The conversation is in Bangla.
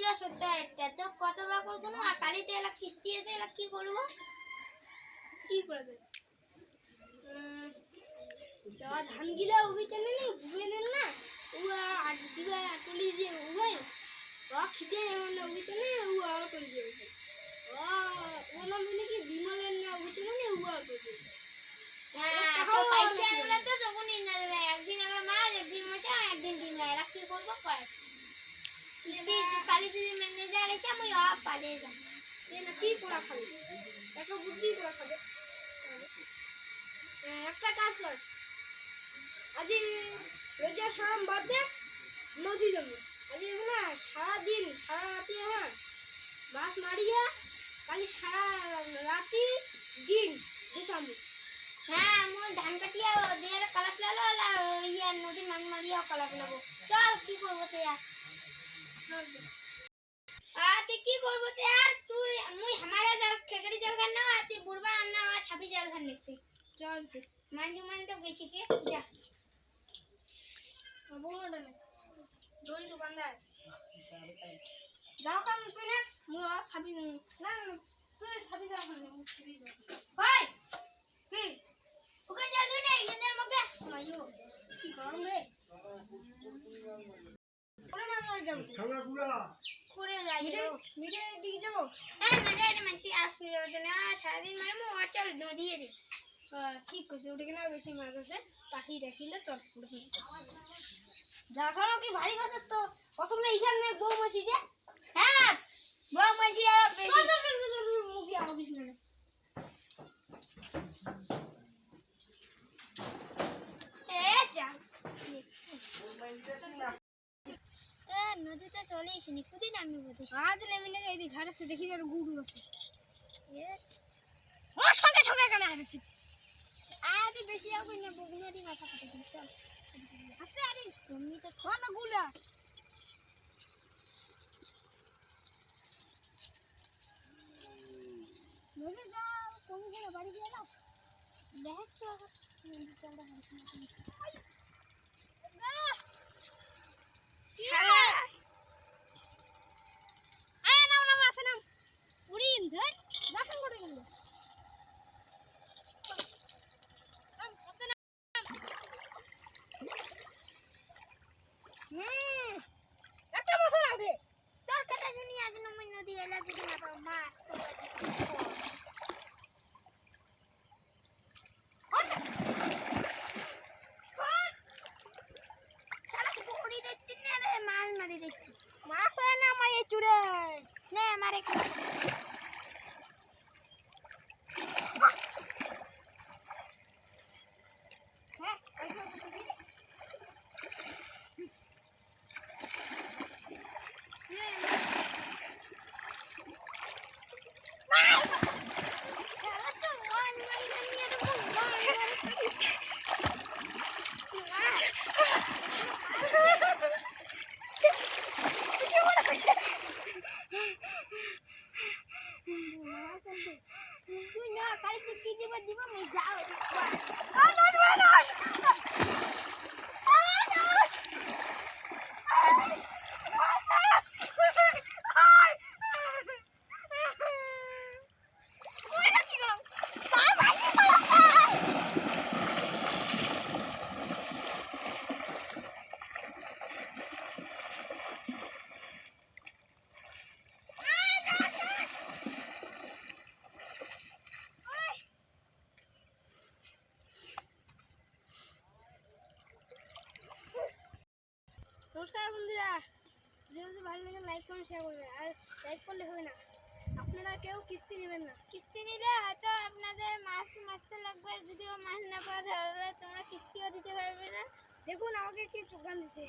ছিল 70,000 তো কতবার করবো না কালিতে এলা কিস্তি এসে এলা কি করবো কি করে দেব ধান গিলা অভিযানে নেই বুঝলেন না ও আট দিবা তুলি দিয়ে উভয় ও খিদে এমন অভিযানে ও আর করে দিয়ে ও ওলা মানে কি বিমলের না অভিযানে নেই ও আর করে দিয়ে হ্যাঁ তো পয়সা আনলে তো যখনই না একদিন আমরা মাছ একদিন মশা একদিন ডিম এরা কি করবো করে কালি যদি ম্যানেজার এসে আমি পালিয়ে যাবো না কি করে খাবে একটা বুদ্ধি করে খাবে একটা কাজ কর আজি রোজা শাম বাদ দে নদী যাবো আজি না সারাদিন সারা রাতি হ্যাঁ মাছ মারিয়া কালি সারা রাতি দিন দিসামু হ্যাঁ মই ধান কাটিয়া দিয়ে কালা ফেলালো ইয়া নদী মাছ মারিয়া কালা ফেলাবো চল কি করবো তো তুই কি করবো তো यार তুই মুই हमारा জাল খেকড়ি জাল খান না তুই বুড়বা না ছাপি জাল খান দেখতে চল তুই মান তো বেশি কে যা বলনা না দড়ি দোকানদার যাও খান তুই না মুই ছাপি না তুই ছাপি জাল খান ভাই কি ওকে জাল তুই না এদের মধ্যে মাইও কি গরম রে ওরে মান যাও খাওয়া পুরা করে যাই মিঠে দিকে যাব হ্যাঁ না যাই মানসি আসনি জন্য সারাদিন মারমু আর চল নদী দে ঠিক কইছে ওটা কিনা বেশি মাছ আছে পাখি দেখিলে চল পুরো জাগানো কি ভারী গাছ তো কসবলে এখানে বউ মাছি দে হ্যাঁ বউ মাছি আর বেশি মুখি আবিস না এ যা নদীতে চলে এসেনি কুদি নামি বোধে আজ নেমে না এই ঘাড়ে সে দেখি আর গুড়ু আছে ও সঙ্গে সঙ্গে কেন আসছে আজ বেশি আগে না বগুনারি মাথা কাটে দিন চল আস্তে আরে তুমি তো কোন গুলা নদী যা তুমি গেলে বাড়ি গিয়ে না দেখ তো নদী চলটা হাসি নমস্কার বন্ধুরা ভিডিওটি ভালো লাগে লাইক করুন শেয়ার করবেন আর লাইক করলে হবে না আপনারা কেউ কিস্তি নেবেন না কিস্তি নিলে হয়তো আপনাদের মাছ মাসতে লাগবে যদি মাছ না পাওয়া তাহলে তোমরা কিস্তিও দিতে পারবে না দেখুন আমাকে কি চোখান দিছে